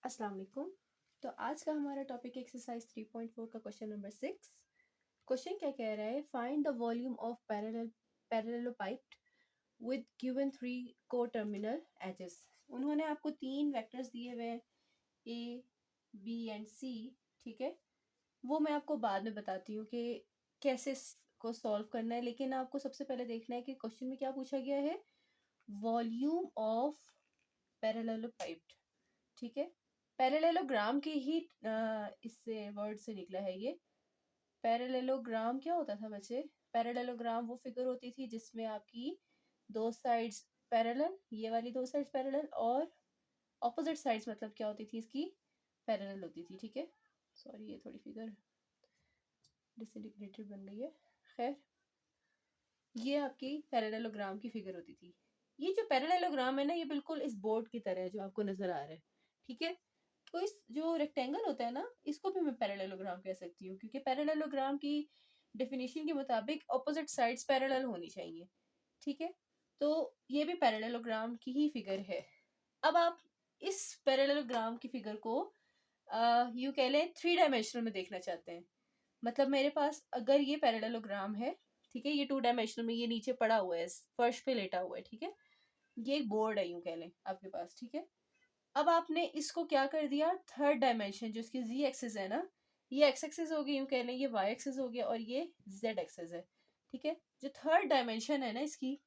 अस्सलाम वालेकुम। तो आज का हमारा टॉपिक एक्सरसाइज 3.4 का क्वेश्चन नंबर 6। क्वेश्चन क्या कह रहा है, find the volume of parallelepiped with given 3 को टर्मिनल एजेस। उन्होंने आपको 3 वेक्टर्स दिए हुए हैं, ए बी एंड सी। ठीक है, वो मैं आपको बाद में बताती हूँ कि कैसे को सॉल्व करना है, लेकिन आपको सबसे पहले देखना है कि क्वेश्चन में क्या पूछा गया है, वॉल्यूम ऑफ पैरेललोपाइप। ठीक है, पैरेललोग्राम की ही इससे वर्ड से निकला है ये। पैरेललोग्राम क्या होता था बच्चे? पैरेललोग्राम वो फिगर होती थी जिसमें आपकी दो साइड्स पैरेलल, ये वाली दो साइड्स पैरेलल, और ऑपोजिट साइड्स मतलब क्या होती थी इसकी, पैरेलल होती थी। ठीक है, सॉरी ये थोड़ी फिगर डिसइंटीग्रेटेड बन गई है। खैर, ये आपकी पैरेललोग्राम की फिगर होती थी। ये जो पैरेललोग्राम है ना, ये बिल्कुल इस बोर्ड की तरह है जो आपको नजर आ रहा है। ठीक है, तो इस जो रेक्टेंगल होता है ना, इसको भी मैं पैरेललोग्राम कह सकती हूँ, क्योंकि पैरेललोग्राम की डेफिनेशन के मुताबिक ऑपोजिट साइड्स पैरेलल होनी चाहिए। ठीक है, तो ये भी पैरेललोग्राम की ही फिगर है। अब आप इस पैरेललोग्राम की फिगर को यूं कह लें 3 डायमेंशनल में देखना चाहते हैं। मतलब मेरे पास अगर ये पैरेललोग्राम है, ठीक है, ये 2 डायमेंशनल में, ये नीचे पड़ा हुआ है, फर्श पे लेटा हुआ है। ठीक है, ये एक बोर्ड है यूं कह लें आपके पास। ठीक है, अब आपने इसको क्या कर दिया, थर्ड डायमेंशन जो इसकी जी एक्सिस है ना, ये एक्स एक्सिस हो गई यूं कह लें, ये वाई एक्सिस हो गया, और ये जेड एक्सिस है। ठीक है, जो थर्ड डायमेंशन है ना इसकी,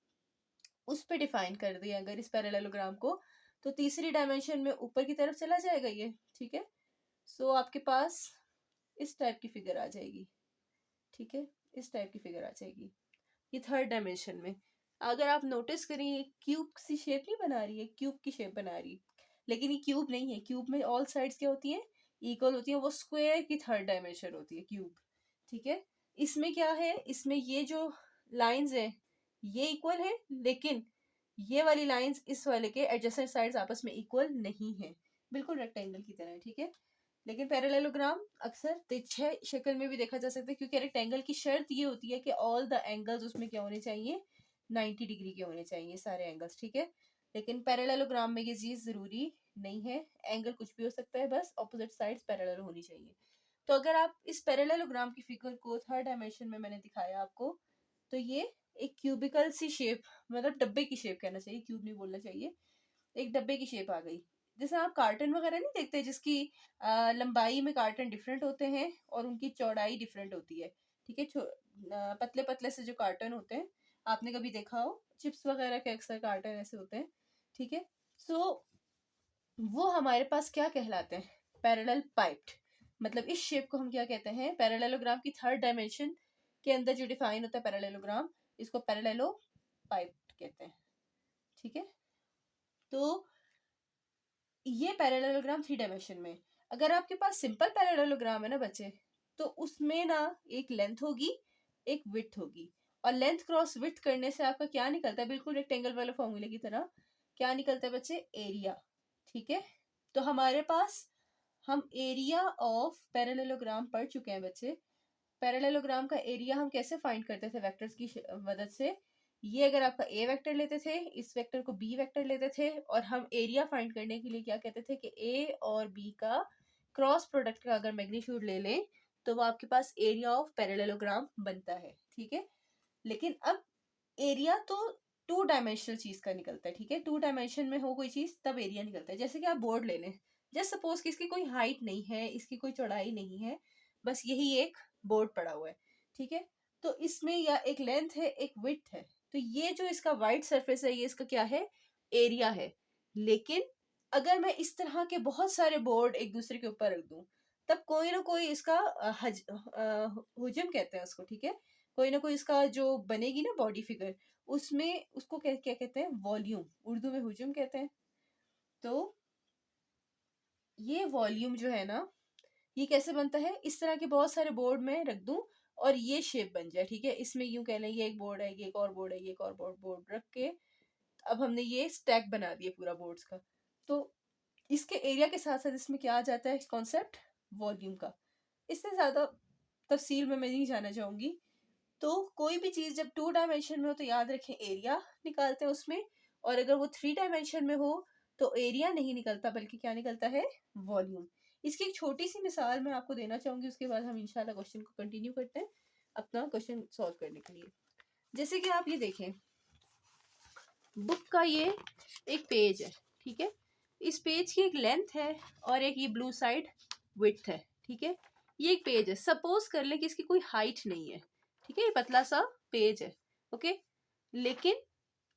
उस पे डिफाइन कर दिया अगर इस पैरेललोग्राम को, तो तीसरी डायमेंशन में ऊपर की तरफ चला जाएगा ये। ठीक है, सो आपके पास इस टाइप की फिगर आ जाएगी। ठीक है, इस टाइप की फिगर आ जाएगी, ये थर्ड डायमेंशन में। अगर आप नोटिस करें, क्यूब सी शेप नहीं बना रही है, क्यूब की शेप बना रही, लेकिन ये क्यूब नहीं है। क्यूब में ऑल साइड्स क्या होती हैं, इक्वल होती हैं, वो स्क्वायर की थर्ड डायमेंशन होती है क्यूब। ठीक है, इसमें क्या है, इसमें ये जो लाइंस है ये इक्वल है, लेकिन ये वाली लाइंस इस वाले के एडजेसेंट साइड्स आपस में इक्वल नहीं है, बिल्कुल रेक्टेंगल की तरह है। ठीक है, लेकिन पैरेललोग्राम अक्सर तिरछे शक्ल में भी देखा जा सकता है, क्योंकि रेक्टेंगल की शर्त ये होती है कि ऑल द एंगल्स उसमें क्या होने चाहिए, 90 डिग्री के होने चाहिए सारे एंगल्स। ठीक है, लेकिन पैरेललोग्राम में ये चीज जरूरी नहीं है, एंगल कुछ भी हो सकता है, बस ऑपोजिट साइड्स पैरेलल होनी चाहिए। तो अगर आप इस पैरेललोग्राम की फिगर को थर्ड डायमेंशन में मैंने दिखाया आपको, तो ये एक क्यूबिकल सी शेप, मतलब डब्बे की शेप कहना चाहिए, क्यूब नहीं बोलना चाहिए, एक डब्बे की शेप आ गई। जैसे आप कार्टन वगैरह नहीं देखते जिसकी लंबाई में कार्टन डिफरेंट होते हैं और उनकी चौड़ाई डिफरेंट होती है। ठीक है, पतले पतले से जो कार्टन होते हैं, आपने कभी देखा हो, चिप्स वगैरह के अक्सर कार्टन ऐसे होते हैं। ठीक है, सो वो हमारे पास क्या कहलाते हैं, पैरेलल पाइप्ड। मतलब इस शेप को हम क्या कहते हैं, पैरेललोग्राम की थर्ड डायमेंशन के अंदर जो डिफाइन होता है पैरेललोग्राम, इसको पैरेललो पाइप्ड कहते हैं। ठीक है, तो ये पैरेललोग्राम 3 डायमेंशन में। अगर आपके पास सिंपल पैरेललोग्राम है ना बच्चे, तो उसमें ना एक लेंथ होगी, एक विड्थ होगी, और लेंथ क्रॉस विड्थ करने से आपका क्या निकलता है, बिल्कुल रेक्टेंगल वाले फॉर्मूले की तरह क्या निकलता है बच्चे, एरिया। ठीक है, तो हमारे पास, हम एरिया ऑफ पैरेललोग्राम पढ़ चुके हैं बच्चे। पैरेललोग्राम का एरिया हम कैसे फाइंड करते थे, वेक्टर्स की मदद से। ये अगर आपका ए वेक्टर लेते थे, इस वेक्टर को बी वेक्टर लेते थे, और हम एरिया फाइंड करने के लिए क्या कहते थे कि ए और बी का क्रॉस प्रोडक्ट का अगर मैग्नीट्यूड ले लें, तो वो आपके पास एरिया ऑफ पैरेललोग्राम बनता है। ठीक है, लेकिन अब एरिया तो 2 डायमेंशनल चीज का निकलता है। ठीक है, 2 डायमेंशन में हो कोई चीज तब एरिया निकलता है। जैसे कि आप बोर्ड ले लें, जस्ट सपोज कि इसकी कोई हाइट नहीं है, इसकी कोई चौड़ाई नहीं है, बस यही एक बोर्ड पड़ा हुआ है। ठीक है, तो इसमें या एक लेंथ है, एक विड्थ है, तो ये जो इसका वाइड सरफेस है, ये इसका क्या है, एरिया है। लेकिन अगर मैं इस तरह के बहुत सारे बोर्ड एक दूसरे के ऊपर रख दूं, तब कोई ना कोई इसका हुजम कहते हैं उसको। ठीक है, कोई ना कोई इसका जो बनेगी ना बॉडी फिगर, उसमें उसको क्या क्या कहते हैं, वॉल्यूम, उर्दू में हुजम कहते हैं। तो ये वॉल्यूम जो है ना, ये कैसे बनता है, इस तरह के बहुत सारे बोर्ड में रख दूं और ये शेप बन जाए। ठीक है, इसमें यूं कह लें, ये एक बोर्ड है, ये एक और बोर्ड है, ये एक और बोर्ड रख के अब हमने ये स्टैक बना दिया पूरा बोर्ड्स का। तो इसके एरिया के साथ साथ इसमें क्या आ जाता है, कॉन्सेप्ट वॉल्यूम का। इससे ज्यादा तफसील में मैं नहीं जाना चाहूंगी। तो कोई भी चीज जब 2 डायमेंशन में हो, तो याद रखें एरिया निकालते हैं उसमें, और अगर वो 3 डायमेंशन में हो, तो एरिया नहीं निकलता बल्कि क्या निकलता है, वॉल्यूम। इसकी एक छोटी सी मिसाल मैं आपको देना चाहूंगी, उसके बाद हम इंशाल्लाह क्वेश्चन को कंटिन्यू करते हैं अपना क्वेश्चन सॉल्व करने के लिए। जैसे कि आप ये देखें, बुक का ये एक पेज है, ठीक है, इस पेज की एक लेंथ है और एक ये ब्लू साइड विड्थ है, ठीक है, ये एक पेज है। सपोज कर ले कि इसकी कोई हाइट नहीं है, ठीक है, ये पतला सा पेज है, ओके, लेकिन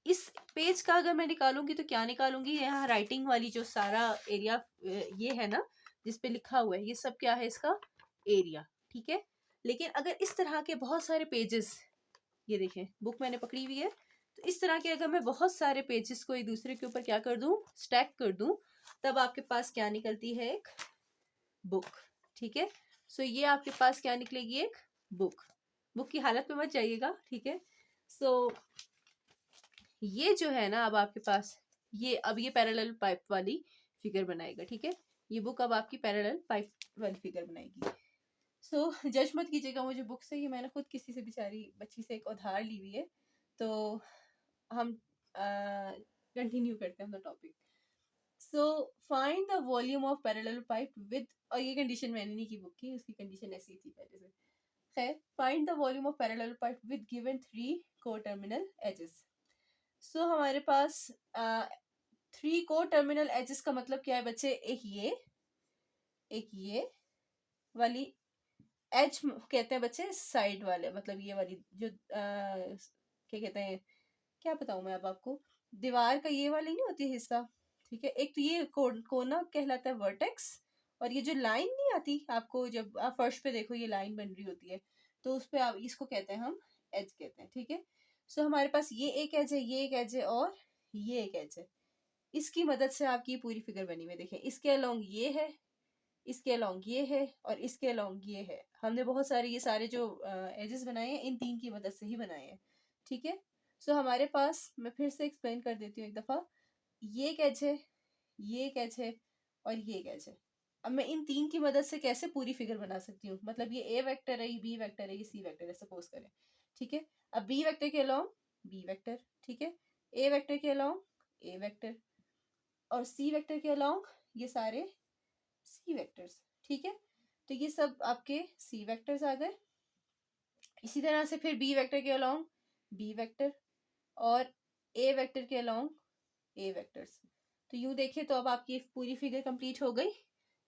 इस पेज का अगर मैं निकालूंगी तो क्या निकालूंगी, यहाँ राइटिंग वाली जो सारा एरिया ये है ना जिसपे लिखा हुआ है, ये सब क्या है, इसका एरिया, ठीक है। लेकिन अगर इस तरह के बहुत सारे पेजेस, ये देखें बुक मैंने पकड़ी हुई है, तो इस तरह के अगर मैं बहुत सारे पेजेस को एक दूसरे के ऊपर क्या कर दूं, स्टैक कर दूं, तब आपके पास क्या निकलती है, एक बुक, ठीक है। सो ये आपके पास क्या निकलेगी, एक बुक। बुक की हालत पे मत जाइएगा, ठीक है। सो ये जो है ना, अब आपके पास ये, अब ये पैरेलल पाइप वाली फिगर बनाएगा, ठीक है, ये बुक अब आपकी पैरेलल पाइप वाली फिगर बनाएगी। सो जज मत कीजिएगा मुझे बुक से, ये मैंने खुद किसी से बेचारी बच्ची से एक उधार ली हुई है। तो हम कंटिन्यू करते हैं the topic. So find the volume of parallel pipe with, और ये कंडीशन मैंने नहीं की बुक की, उसकी कंडीशन ऐसी थी पहले से। खैर, find the volume of parallel pipe with given 3 को टर्मिनल एजेस। सो हमारे पास 3 को टर्मिनल एजेस का मतलब क्या है बच्चे, एक ये वाली एज कहते हैं बच्चे, साइड वाले, मतलब ये वाली जो क्या कहते हैं, क्या बताऊं मैं अब आपको, दीवार का ये वाली नहीं होती हिस्सा, ठीक है। एक तो ये कोना कहलाता है वर्टेक्स, और ये जो लाइन नहीं आती आपको, जब आप फर्श पे देखो ये लाइन बन रही होती है, तो उस पे आप इसको कहते हैं हम एज कहते हैं, ठीक है। सो हमारे पास ये एक एज है, ये एक एज है, और ये एक एज है। इसकी मदद से आपकी पूरी फिगर बनी हुई, देखें इसके अलोंग ये है, इसके अलोंग ये है, और इसके अलोंग ये है। हमने बहुत सारे ये सारे जो एजेस बनाए हैं इन 3 की मदद से ही बनाए हैं, ठीक है। सो हमारे पास, मैं फिर से एक्सप्लेन कर देती हूँ एक दफा, ये एक एज है, ये एक एज है, और ये एक एज है। अब मैं इन 3 की मदद से कैसे पूरी फिगर बना सकती हूँ, मतलब ये ए वेक्टर है, ये बी वेक्टर है, ये सी वेक्टर है, सपोज करें, ठीक है। अब बी वेक्टर के अलोंग बी वेक्टर, ठीक है, ए वेक्टर के अलोंग ए वेक्टर, और सी वेक्टर के अलोंग ये सारे सी वेक्टर्स, ठीक है। तो ये सब आपके सी वेक्टर्स आ गए। इसी तरह से फिर बी वेक्टर के अलोंग बी वेक्टर, और ए वेक्टर के अलोंग ए वेक्टर्स। तो यूं देखें तो अब आपकी पूरी फिगर कंप्लीट हो गई,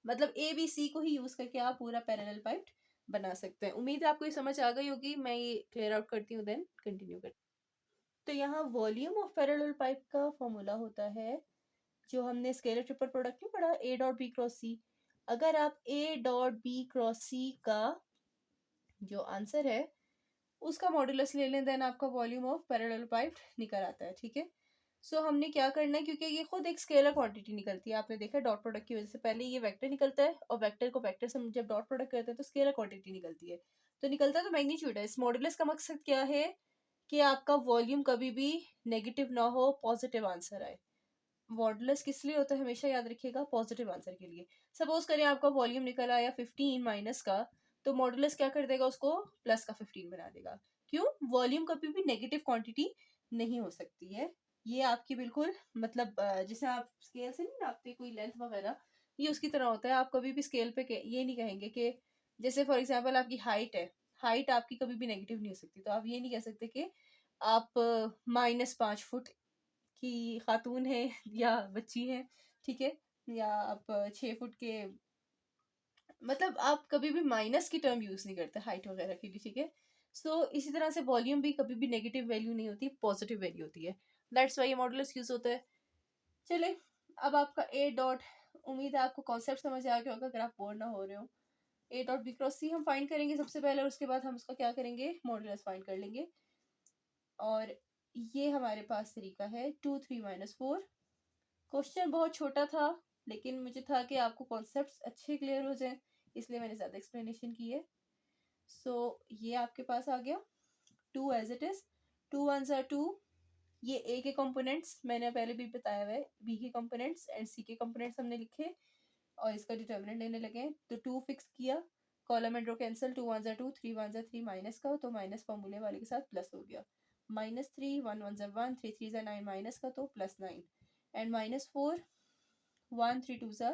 मतलब ए बी सी को ही यूज करके आप पूरा पैरेलल पाइप बना सकते हैं। उम्मीद है आपको ये समझ आ गई होगी, मैं ये क्लियर आउट करती हूँ देन कंटिन्यू करती हूँ। तो यहाँ वॉल्यूम ऑफ पैरेलल पाइप का फॉर्मूला होता है, जो हमने स्केलर ट्रिपल प्रोडक्ट नहीं पढ़ा, ए डॉट बी क्रॉस सी। अगर आप ए डॉट बी क्रॉस सी का जो आंसर है उसका मॉड्यूलस ले लें, देन आपका वॉल्यूम ऑफ पैरेलल पाइप निकल आता है, ठीक है। सो हमने क्या करना है, क्योंकि ये खुद एक स्केलर क्वांटिटी निकलती है, आपने देखा डॉट प्रोडक्ट की वजह से पहले ये वेक्टर निकलता है, और वेक्टर को वेक्टर से हम जब डॉट प्रोडक्ट करते हैं तो स्केलर क्वांटिटी निकलती है, तो निकलता तो मैग्नीट्यूड है। इस मॉड्यूलस का मकसद क्या है कि आपका वॉल्यूम कभी भी नेगेटिव ना हो, पॉजिटिव आंसर आए। मॉडुलस किस लिए होता है हमेशा याद रखिएगा, पॉजिटिव आंसर के लिए। सपोज करें आपका वॉल्यूम निकल आया 15 माइनस का, तो मॉडुलस क्या कर देगा, उसको प्लस का 15 बना देगा। क्यों, वॉल्यूम कभी भी नेगेटिव क्वांटिटी नहीं हो सकती है। ये आपकी बिल्कुल मतलब जैसे आप स्केल से नहीं नापते कोई लेंथ वगैरह, ये उसकी तरह होता है। आप कभी भी स्केल पे ये नहीं कहेंगे कि, जैसे फॉर एग्जाम्पल आपकी हाइट है, हाइट आपकी कभी भी नेगेटिव नहीं हो सकती, तो आप ये नहीं कह सकते कि आप -5 फुट की खातून है या बच्ची है, ठीक है, या आप 6 फुट के, मतलब आप कभी भी माइनस की टर्म यूज नहीं करते हाइट वगैरह के लिए, ठीक है। सो इसी तरह से वॉल्यूम भी कभी भी नेगेटिव वैल्यू नहीं होती, पॉजिटिव वैल्यू होती है। दैट्स वाई ये मॉडुलस यूज होता है। चले, अब आपका ए डॉट, उम्मीद है आपको कॉन्सेप्ट समझ आ गया होगा अगर आप बोर ना हो रहे हो। ए डॉट बी क्रॉस सी हम फाइंड करेंगे सबसे पहले, और उसके बाद हम उसका क्या करेंगे, मॉडुलस फाइंड कर लेंगे। और ये हमारे पास तरीका है 2 3 -4। क्वेश्चन बहुत छोटा था, लेकिन मुझे था कि आपको कॉन्सेप्ट्स अच्छे क्लियर हो जाएं, इसलिए मैंने ज़्यादा एक्सप्लेनेशन की है। सो ये आपके पास आ गया 2 as it is, 2 1s are 2। ये ए के कंपोनेंट्स मैंने पहले भी बताया हुआ है, बी के कंपोनेंट्स एंड सी के कंपोनेंट्स हमने लिखे, और इसका डिटर्मिनेंट लेने लगे। तो 2 फिक्स किया, column and row cancel, 2 1s are 2, 3 1s are 3 minus का, तो माइनस फॉर्मूले वाले के साथ प्लस हो गया। -3, 1 1s are 1, 3 3s are 9 minus का, तो +9, एंड -4 1 3 2 ज़ा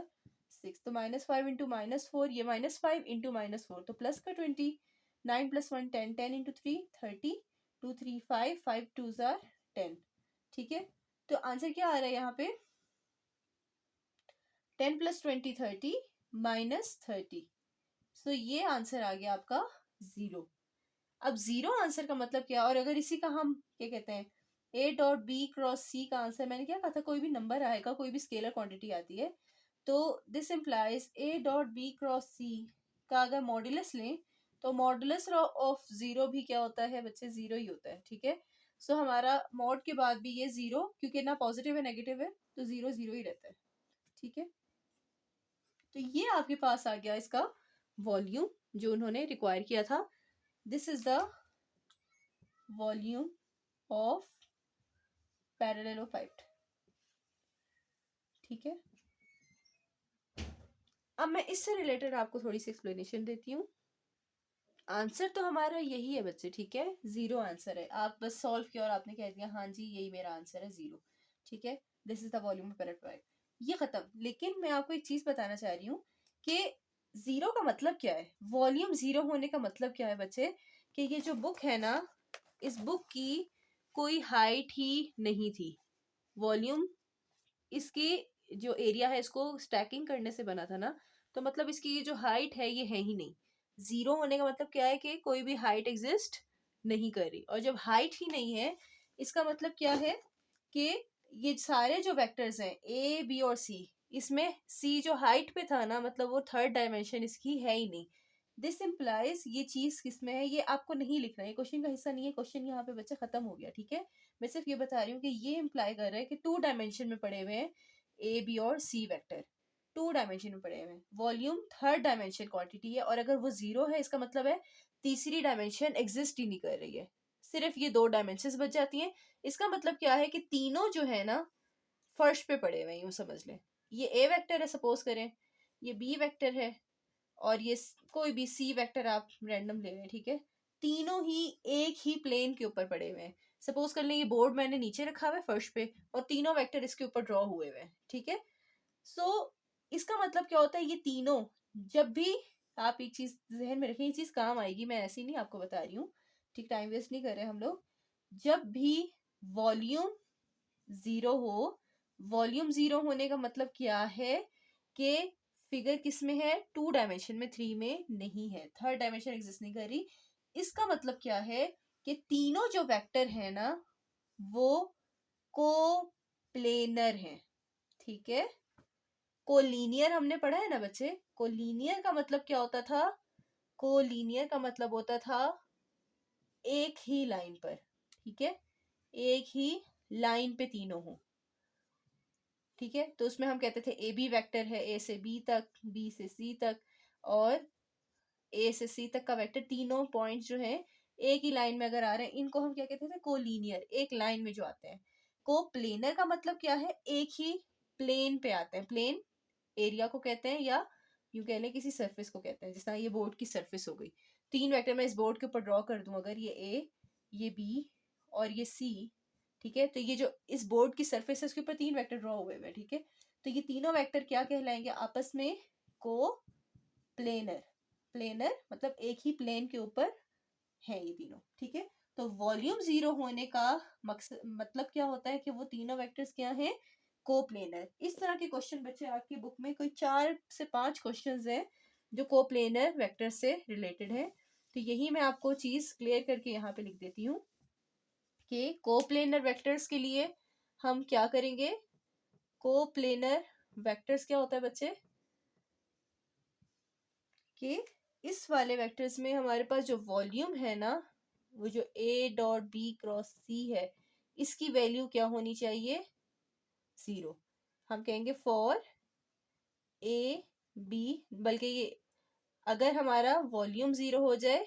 6, तो -5 इंटू -4, ये -5 इंटू -4, तो प्लस का 20, 9 + 1 10, 10 इंटू 3 30, 2 3 5, 5 2 ज़ा 10। ठीक है, तो आंसर क्या आ रहा है यहाँ पे? 10 + 20 30 -30, सो ये आंसर आ गया आपका 0। अब 0 आंसर का मतलब क्या? और अगर इसी का हम क्या कहते हैं, a dot B cross C का आंसर, मैंने क्या कहा था, कोई भी नंबर आएगा, कोई भी स्केलर क्वांटिटी आती है, तो this implies a dot B cross C का अगर मॉड्यूलस लें, तो मॉड्यूलस ऑफ 0 भी क्या होता है बच्चे? 0 ही होता है। ठीक है, सो हमारा मॉड के बाद भी ये 0, क्योंकि ना पॉजिटिव है नेगेटिव है, तो 0 0 ही रहता है। ठीक है, तो ये आपके पास आ गया इसका वॉल्यूम जो उन्होंने रिक्वायर किया था। This is the volume of parallelepiped. ठीक है, अब मैं इससे रिलेटेड आपको थोड़ी सी एक्सप्लेनेशन देती हूँ। आंसर तो हमारा यही है बच्चे। ठीक है, 0 आंसर है। आप बस सॉल्व किया और आपने कह दिया हाँ जी यही मेरा आंसर है, 0। ठीक है, this is the volume of parallelepiped, ये खत्म। लेकिन मैं आपको एक चीज बताना चाह रही हूँ कि 0 का मतलब क्या है, वॉल्यूम 0 होने का मतलब क्या है बच्चे, कि ये जो बुक है ना, इस बुक की कोई हाइट ही नहीं थी। वॉल्यूम, इसकी जो एरिया है, इसको स्टैकिंग करने से बना था ना, तो मतलब इसकी ये जो हाइट है ये है ही नहीं। 0 होने का मतलब क्या है कि कोई भी हाइट एग्जिस्ट नहीं कर रही। और जब हाइट ही नहीं है, इसका मतलब क्या है कि ये सारे जो वेक्टर्स हैं ए बी और सी, इसमें सी जो हाइट पे था ना, मतलब वो थर्ड डायमेंशन इसकी है ही नहीं। दिस इम्प्लाइज ये चीज किसमें है, ये आपको नहीं लिखना है, ये क्वेश्चन का हिस्सा नहीं है। क्वेश्चन यहाँ पे बच्चा खत्म हो गया। ठीक है, मैं सिर्फ ये बता रही हूँ कि ये इम्प्लाई कर रहा है कि 2 डायमेंशन में पड़े हुए हैं ए बी और सी वेक्टर, 2 डायमेंशन में पड़े हुए हैं। वॉल्यूम थर्ड डायमेंशन क्वांटिटी है, और अगर वो 0 है, इसका मतलब है तीसरी डायमेंशन एग्जिस्ट ही नहीं कर रही है, सिर्फ ये 2 डायमेंशन बच जाती हैं। इसका मतलब क्या है कि तीनों जो है ना फर्श पे पड़े हुए हैं, यूं समझ लें। ये ए वेक्टर है सपोज करें, ये बी वेक्टर है, और ये कोई भी सी वेक्टर आप रैंडम ले रहे हैं। ठीक है, तीनों ही एक ही प्लेन के ऊपर पड़े हुए हैं। सपोज कर लें ये बोर्ड मैंने नीचे रखा हुआ है फर्श पे, और तीनों वेक्टर इसके ऊपर ड्रॉ हुए हुए हैं। ठीक है, सो इसका मतलब क्या होता है, ये तीनों, जब भी आप एक चीज जहन में रखें, ये चीज काम आएगी, मैं ऐसी नहीं आपको बता रही हूँ। ठीक, टाइम वेस्ट नहीं कर रहे हम लोग। जब भी वॉल्यूम 0 हो, वॉल्यूम 0 होने का मतलब क्या है कि फिगर किस में है, 2 डायमेंशन में, 3 में नहीं है, थर्ड डायमेंशन एग्जिस्ट नहीं कर रही। इसका मतलब क्या है कि तीनों जो वेक्टर है ना, वो को प्लेनर है। ठीक है, कोलिनियर हमने पढ़ा है ना बच्चे। कोलिनियर का मतलब क्या होता था, कोलिनियर का मतलब होता था एक ही लाइन पर। ठीक है, एक ही लाइन पे तीनों हो। ठीक है, तो उसमें हम कहते थे ए बी वेक्टर है, ए से बी तक, बी से सी तक, और ए से सी तक का वेक्टर, तीनों पॉइंट्स जो है एक ही लाइन में अगर आ रहे हैं, इनको हम क्या कहते थे, कोलिनियर, एक लाइन में जो आते हैं। को प्लेनर का मतलब क्या है, एक ही प्लेन पे आते हैं। प्लेन एरिया को कहते हैं, या यूं कह लें किसी सरफेस को कहते हैं। जिस तरह ये बोर्ड की सरफेस हो गई, 3 वेक्टर मैं इस बोर्ड के ऊपर ड्रॉ कर दूं, अगर ये ए, ये बी और ये सी। ठीक है, तो ये जो इस बोर्ड की सरफेस है, उसके ऊपर 3 वेक्टर ड्रॉ हुए हुए। ठीक है, तो ये तीनों वेक्टर क्या कहलाएंगे आपस में, को प्लेनर। प्लेनर मतलब एक ही प्लेन के ऊपर है ये तीनों। ठीक है, तो वॉल्यूम 0 होने का मकसद मतलब क्या होता है कि वो तीनों वेक्टर्स क्या हैं, कोप्लेनर। इस तरह के क्वेश्चन बच्चे आपकी बुक में कोई 4 से 5 क्वेश्चंस हैं जो कोप्लेनर वेक्टर से रिलेटेड है। तो यही मैं आपको चीज क्लियर करके यहाँ पे लिख देती हूँ कि कोप्लेनर वेक्टर्स के लिए हम क्या करेंगे। कोप्लेनर वेक्टर्स क्या होता है बच्चे, कि इस वाले वेक्टर्स में हमारे पास जो वॉल्यूम है ना, वो जो a डॉट बी क्रॉस सी है, इसकी वैल्यू क्या होनी चाहिए, 0। हम कहेंगे फॉर ए बी, बल्कि ये अगर हमारा वॉल्यूम 0 हो जाए,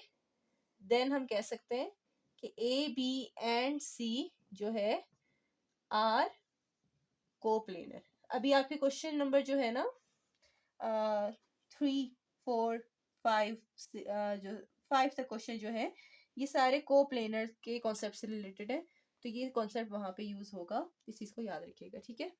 देन हम कह सकते हैं कि ए बी एंड सी जो है आर कोप्लेनर। अभी आपके क्वेश्चन नंबर जो है ना 3 4 5 जो 5 तक क्वेश्चन जो है, ये सारे कोप्लेनर के कॉन्सेप्ट से रिलेटेड है। तो ये कॉन्सेप्ट वहां पे यूज होगा, इस चीज को याद रखिएगा। ठीक है,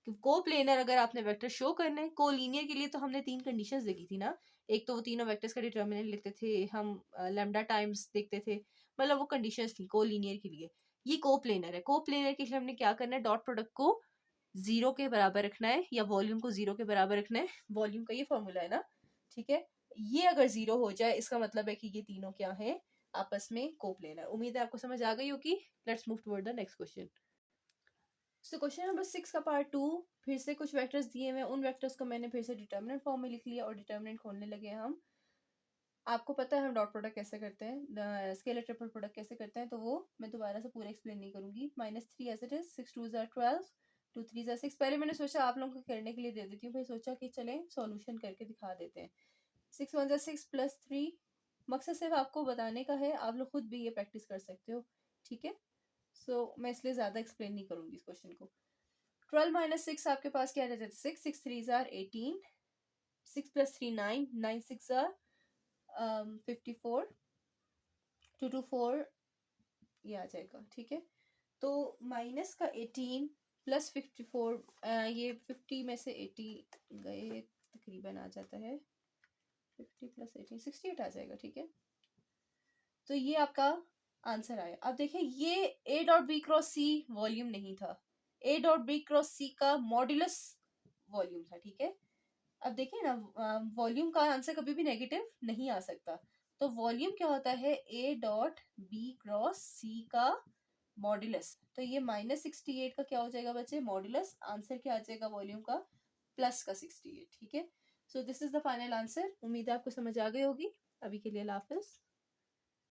कोप्लेनर अगर आपने वेक्टर शो करना है, कोलिनियर के लिए तो हमने 3 कंडीशंस देखी थी ना। एक तो वो तीनों वेक्टर्स का डिटर्मिनेंट लिखते थे हम, लैम्डा टाइम्स देखते थे, मतलब वो कंडीशंस थी कोलिनियर के लिए। ये कोप्लेनर है। कोप्लेनर के लिए हमने क्या करना है, डॉट प्रोडक्ट को 0 के बराबर रखना है या वॉल्यूम को 0 के बराबर रखना है। वॉल्यूम का ये फॉर्मूला है ना, ठीक है। ये अगर 0 हो जाए इसका मतलब है कि ये तीनों क्या है, आपस में कोप्लेनर। उम्मीद है आपको समझ आ गई होगी। Let's move toward the next question. So question number 6 का पार्ट 2, फिर से कुछ वेक्टर्स दिए हुए हैं, उन वेक्टर्स को मैंने फिर से डिटर्मिनेंट फॉर्म में लिख लिया और डिटर्मिनेंट खोलने लगे हैं हम। आपको पता है हम डॉट प्रोडक्ट कैसे करते हैं, स्केलर ट्रिपल प्रोडक्ट कैसे करते हैं, तो वो मैं दोबारा से पूरा एक्सप्लेन नहीं करूंगी। -3 एज इट इज, 6 2 ज़ार 12, 2 3 ज़ार 6। पहले मैंने सोचा आप लोगों को करने के लिए दे देती हूँ, फिर सोचा कि चलें सॉल्यूशन करके दिखा देते हैं। 6 1 ज़ार 6 प्लस 3, मकसद सिर्फ आपको बताने का है, आप लोग खुद भी ये प्रैक्टिस कर सकते हो, ठीक है। सो मैं इसलिए ज़्यादा एक्सप्लेन नहीं करूंगी इस क्वेश्चन को। 12 माइनस 6 आपके पास क्या रहता है, 6 6 3 ज़ार 18, 6 प्लस 3 9, 9 6 ज़ार 54, 2 2 4, ये आ जाएगा, ठीक है। तो माइनस का 18 प्लस 54, ये 50 में से 80 गए, तकरीबन आ जाता है 50 प्लस 18 68 आ जाएगा, ठीक है। तो ये आपका आंसर आया। अब देखिए ये A dot B cross C volume नहीं था, A dot B cross C का मॉड्यूलस वॉल्यूम था, ठीक है। अब देखिए ना, वॉल्यूम का आंसर कभी भी नेगेटिव नहीं आ सकता। तो वॉल्यूम क्या होता है, ए डॉट बी क्रॉस सी का मॉड्यूलस। तो ये -68 का क्या हो जाएगा बच्चे, मॉड्यूलस। आंसर क्या आ जाएगा वॉल्यूम का, प्लस का 68, ठीक है। So this is the final answer. उम्मीद है आपको समझ आ गई होगी। अभी के लिए अल्लाह हाफिज।